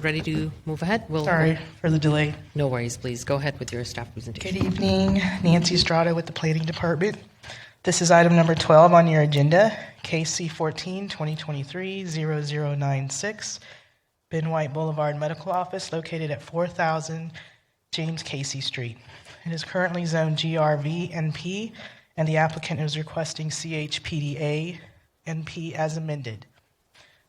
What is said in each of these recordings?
Ready to move ahead? Sorry for the delay. No worries, please. Go ahead with your staff presentation. Good evening. Nancy Estrada with the Planning Department. This is item number 12 on your agenda, KC 14-2023-0096, Ben White Boulevard Medical Office located at 4000 James Casey Street. It is currently zoned GRV NP, and the applicant is requesting CHPDA NP as amended.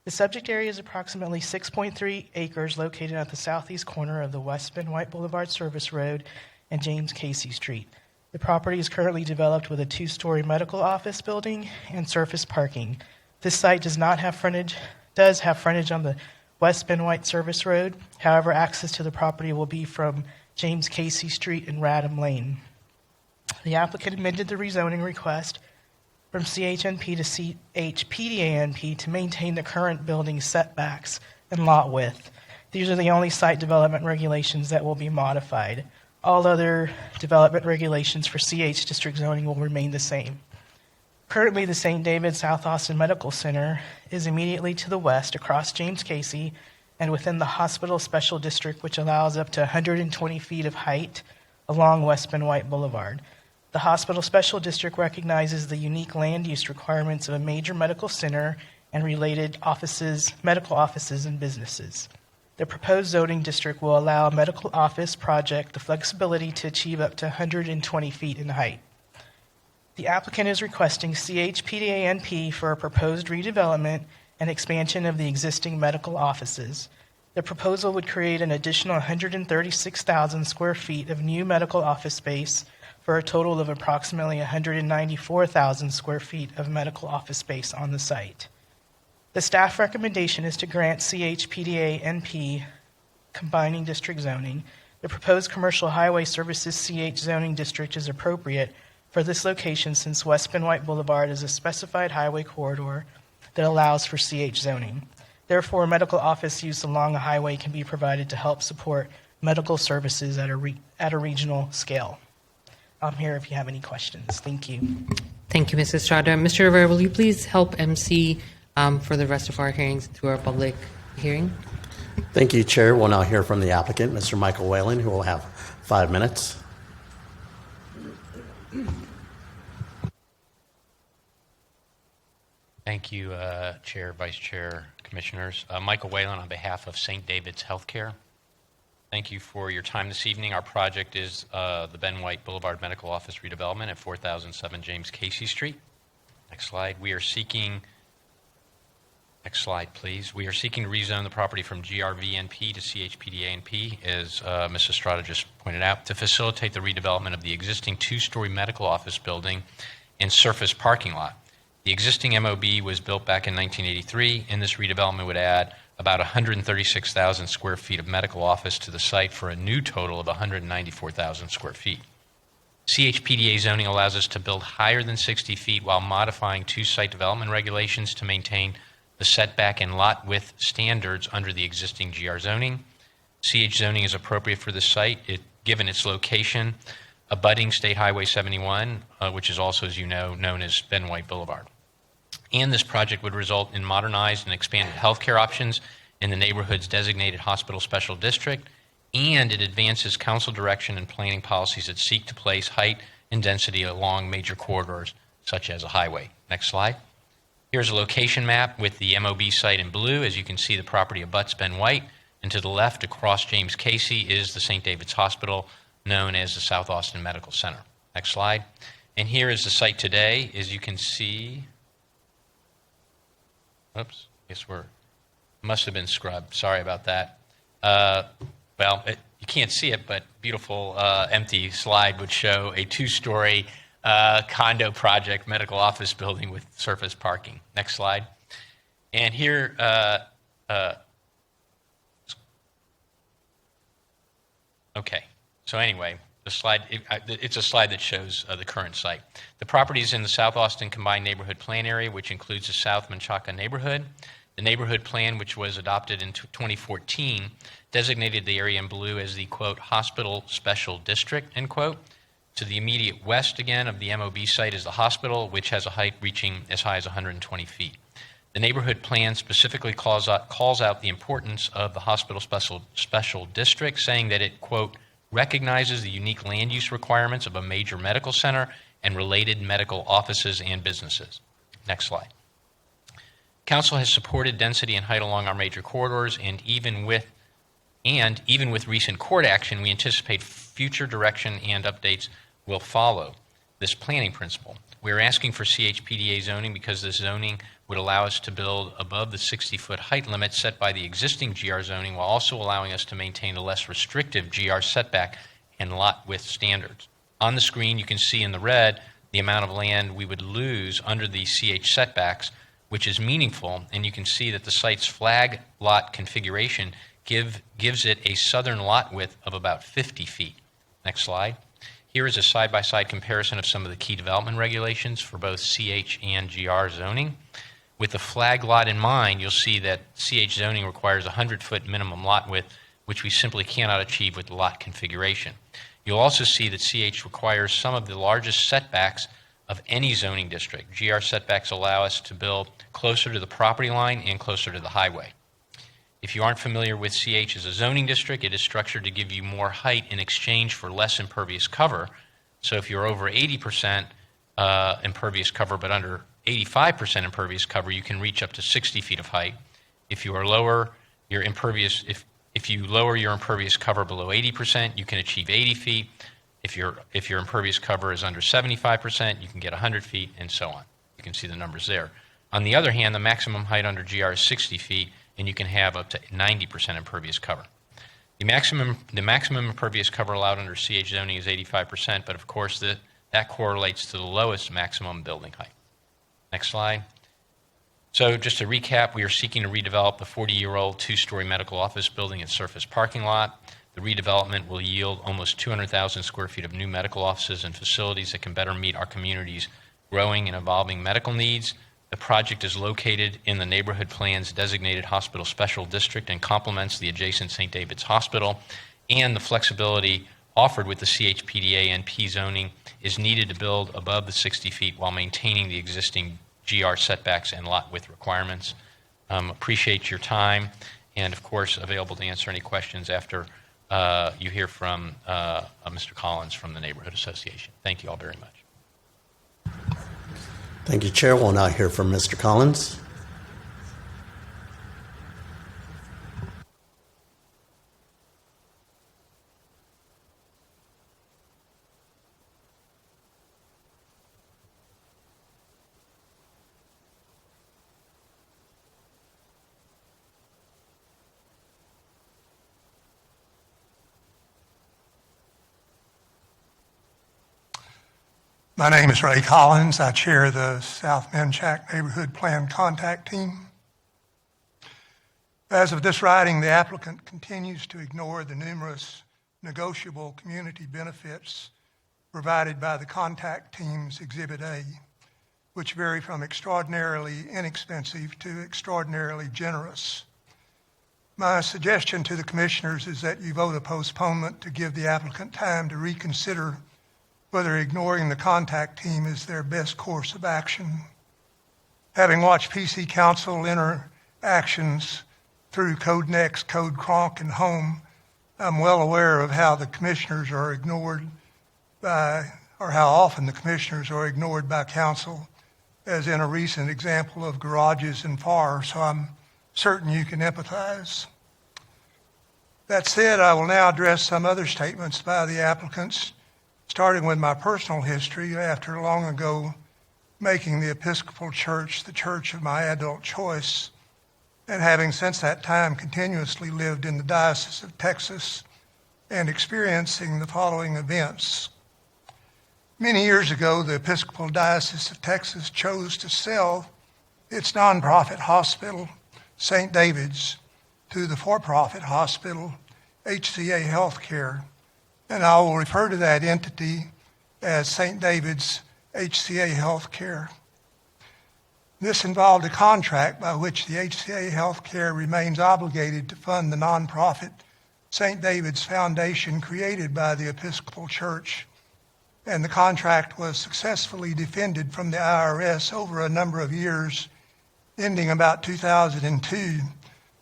The subject area is approximately 6.3 acres located at the southeast corner of the West Ben White Boulevard Service Road and James Casey Street. The property is currently developed with a 2-story medical office building and surface parking. This site does have frontage on the West Ben White Service Road. However, access to the property will be from James Casey Street and Radham Lane. The applicant amended the rezoning request from CHNP to CHPDANP to maintain the current building setbacks and lot width. These are the only site development regulations that will be modified. All other development regulations for CH district zoning will remain the same. Currently, the St. David South Austin Medical Center is immediately to the west across James Casey and within the Hospital Special District, which allows up to 120 feet of height along West Ben White Boulevard. The Hospital Special District recognizes the unique land use requirements of a major medical center and related medical offices, and businesses. The proposed zoning district will allow a medical office project the flexibility to achieve up to 120 feet in height. The applicant is requesting CHPDANP for a proposed redevelopment and expansion of the existing medical offices. The proposal would create an additional 136,000 square feet of new medical office space for a total of approximately 194,000 square feet of medical office space on the site. The staff recommendation is to grant CHPDA-NP combining district zoning. The proposed commercial highway services CH zoning district is appropriate for this location since West Ben White Boulevard is a specified highway corridor that allows for CH zoning. Therefore, medical office use along a highway can be provided to help support medical services at a regional scale. I'm here if you have any questions. Thank you. Thank you, Ms. Estrada. Mr. Rivera, will you please help MC for the rest of our hearings through our public hearing? Thank you, Chair. We'll now hear from the applicant, Mr. Michael Whalen, who will have 5 minutes. Thank you, Chair, Vice Chair, Commissioners. Michael Whalen on behalf of St. David's Healthcare. Thank you for your time this evening. Our project is the Ben White Boulevard Medical Office redevelopment at 4007 James Casey Street. Next slide. Next slide, please. We are seeking to rezone the property from GRVNP to CHPDANP, as Ms. Estrada just pointed out, to facilitate the redevelopment of the existing 2-story medical office building and surface parking lot. The existing MOB was built back in 1983, and this redevelopment would add about 136,000 square feet of medical office to the site for a new total of 194,000 square feet. CHPDA zoning allows us to build higher than 60 feet while modifying 2 site development regulations to maintain the setback and lot width standards under the existing GR zoning. CH zoning is appropriate for this site, given its location abutting State Highway 71, which is also, as you know, known as Ben White Boulevard. And this project would result in modernized and expanded healthcare options in the neighborhood's designated hospital special district, and it advances council direction and planning policies that seek to place height and density along major corridors, such as a highway. Next slide. Here's a location map with the MOB site in blue. As you can see, the property abuts Ben White, and to the left, across James Casey, is the St. David's Hospital, known as the South Austin Medical Center. Next slide. And here is the site today. As you can see, oops, I guess must have been scrubbed. Sorry about that. You can't see it, but beautiful empty slide would show a 2-story condo project medical office building with surface parking. Next slide. And here, okay. So anyway, the slide, it's a slide that shows the current site. The property is in the South Austin Combined Neighborhood Plan area, which includes the South Menchaca neighborhood. The neighborhood plan, which was adopted in 2014, designated the area in blue as the, quote, hospital special district, end quote. To the immediate west, again, of the MOB site is the hospital, which has a height reaching as high as 120 feet. The neighborhood plan specifically calls out the importance of the hospital special district, saying that it, quote, recognizes the unique land use requirements of a major medical center and related medical offices and businesses. Next slide. Council has supported density and height along our major corridors, and even with recent court action, we anticipate future direction and updates will follow this planning principle. We're asking for CHPDA zoning because this zoning would allow us to build above the 60-foot height limit set by the existing GR zoning, while also allowing us to maintain a less restrictive GR setback and lot width standards. On the screen, you can see in the red the amount of land we would lose under the CH setbacks, which is meaningful, and you can see that the site's flag lot configuration gives it a southern lot width of about 50 feet. Next slide. Here is a side-by-side comparison of some of the key development regulations for both CH and GR zoning. With the flag lot in mind, you'll see that CH zoning requires a 100-foot minimum lot width, which we simply cannot achieve with the lot configuration. You'll also see that CH requires some of the largest setbacks of any zoning district. GR setbacks allow us to build closer to the property line and closer to the highway. If you aren't familiar with CH as a zoning district, it is structured to give you more height in exchange for less impervious cover. So if you're over 80% impervious cover but under 85% impervious cover, you can reach up to 60 feet of height. If you are lower your impervious, if you lower your impervious cover below 80%, you can achieve 80 feet. If your impervious cover is under 75%, you can get 100 feet, and so on. You can see the numbers there. On the other hand, the maximum height under GR is 60 feet, and you can have up to 90% impervious cover. The maximum impervious cover allowed under CH zoning is 85%, but of course that correlates to the lowest maximum building height. Next slide. So just to recap, we are seeking to redevelop the 40-year-old two-story medical office building and surface parking lot. The redevelopment will yield almost 200,000 square feet of new medical offices and facilities that can better meet our community's growing and evolving medical needs. The project is located in the neighborhood plan's designated hospital special district and complements the adjacent St. David's Hospital, and the flexibility offered with the CHPDA NP zoning is needed to build above the 60 feet while maintaining the existing GR setbacks and lot width requirements. Appreciate your time, and of course available to answer any questions after you hear from Mr. Collins from the Neighborhood Association. Thank you all very much. Thank you, Chair. We'll now hear from Mr. Collins. My name is Ray Collins. I chair the South Manchac Neighborhood Plan Contact Team. As of this writing, the applicant continues to ignore the numerous negotiable community benefits provided by the contact team's Exhibit A, which vary from extraordinarily inexpensive to extraordinarily generous. My suggestion to the commissioners is that you vote a postponement to give the applicant time to reconsider whether ignoring the contact team is their best course of action. Having watched PC Council interactions through Code Next, Code Cronk, and Home, I'm well aware of how the commissioners are ignored by, or how often the commissioners are ignored by council, as in a recent example of garages and FAR, so I'm certain you can empathize. That said, I will now address some other statements by the applicants, starting with my personal history after long ago making the Episcopal Church the church of my adult choice, and having since that time continuously lived in the Diocese of Texas and experiencing the following events. Many years ago, the Episcopal Diocese of Texas chose to sell its nonprofit hospital, St. David's, to the for-profit hospital, HCA Healthcare, and I will refer to that entity as St. David's HCA Healthcare. This involved a contract by which the HCA Healthcare remains obligated to fund the nonprofit St. David's Foundation created by the Episcopal Church, and the contract was successfully defended from the IRS over a number of years ending about 2002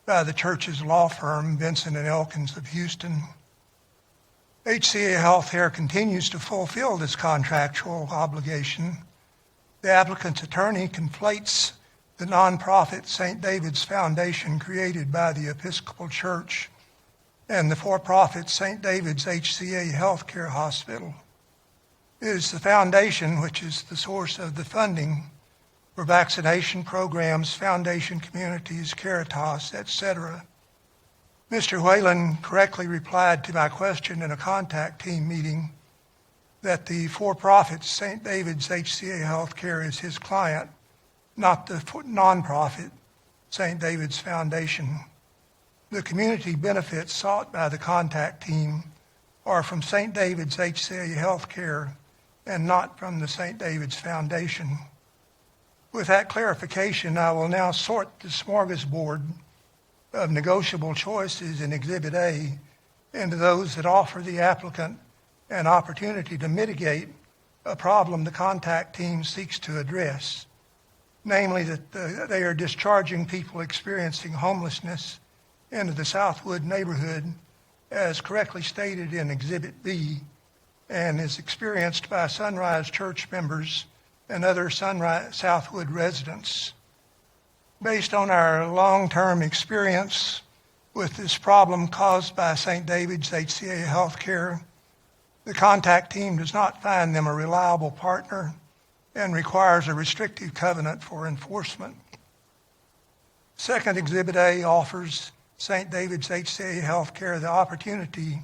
by the church's law firm, Vincent and Elkins of Houston. HCA Healthcare continues to fulfill this contractual obligation. The applicant's attorney conflates the nonprofit St. David's Foundation created by the Episcopal Church and the for-profit St. David's HCA Healthcare Hospital. It is the foundation which is the source of the funding for vaccination programs, foundation communities, Caritas, etc. Mr. Whalen correctly replied to my question in a contact team meeting that the for-profit St. David's HCA Healthcare is his client, not the nonprofit St. David's Foundation. The community benefits sought by the contact team are from St. David's HCA Healthcare and not from the St. David's Foundation. With that clarification, I will now sort the smorgasbord of negotiable choices in Exhibit A into those that offer the applicant an opportunity to mitigate a problem the contact team seeks to address, namely that they are discharging people experiencing homelessness into the Southwood neighborhood, as correctly stated in Exhibit B, and is experienced by Sunrise Church members and other Southwood residents. Based on our long-term experience with this problem caused by St. David's HCA Healthcare, the contact team does not find them a reliable partner and requires a restrictive covenant for enforcement. Second, Exhibit A offers St. David's HCA Healthcare the opportunity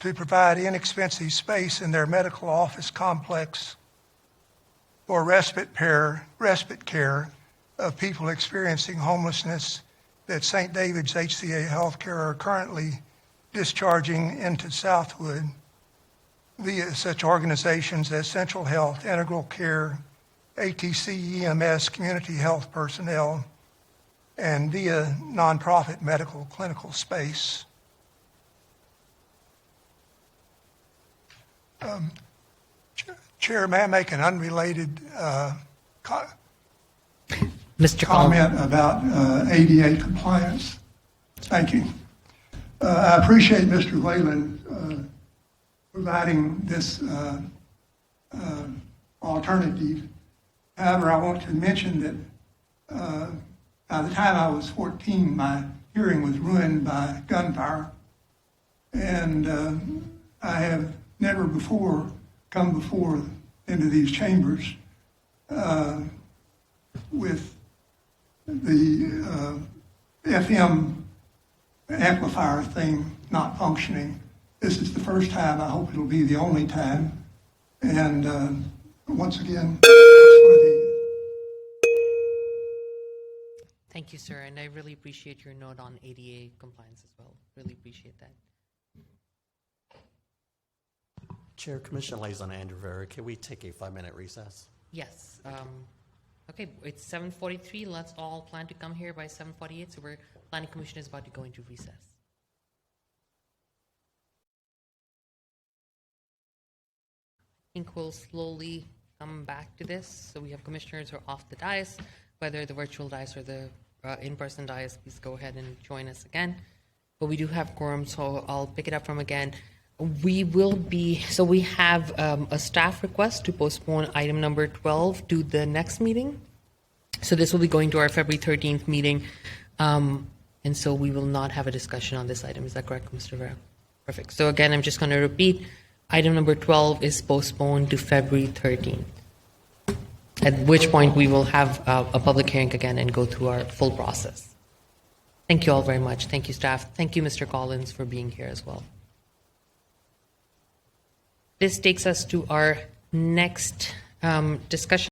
to provide inexpensive space in their medical office complex for respite care of people experiencing homelessness that St. David's HCA Healthcare are currently discharging into Southwood via such organizations as Central Health, Integral Care, ATC EMS community health personnel, and via nonprofit medical clinical space. Chair, may I make an unrelated Mr. Collins. comment about ADA compliance? Thank you. I appreciate Mr. Whalen providing this alternative. However, I want to mention that by the time I was 14, my hearing was ruined by gunfire, and I have never before come before into these chambers with the FM amplifier thing not functioning. This is the first time. I hope it'll be the only time. And once again, thanks for the... Thank you, sir, and I really appreciate your note on ADA compliance as well. Really appreciate that. Chair, Commissioner Liaison Andrew Vera, can we take a 5-minute recess? Yes. Okay, it's 7:43. Let's all plan to come here by 7:48. So Planning Commission is about to go into recess. I think we'll slowly come back to this. So we have commissioners who are off the dais, whether the virtual dais or the in-person dais. Please go ahead and join us again. But we do have quorum, so I'll pick it up from again. We have a staff request to postpone item number 12 to the next meeting. So this will be going to our February 13th meeting. And so we will not have a discussion on this item. Is that correct, Mr. Vera? Perfect. So again, I'm just going to repeat. Item number 12 is postponed to February 13th, at which point we will have a public hearing again and go through our full process. Thank you all very much. Thank you, staff. Thank you, Mr. Collins, for being here as well. This takes us to our next discussion.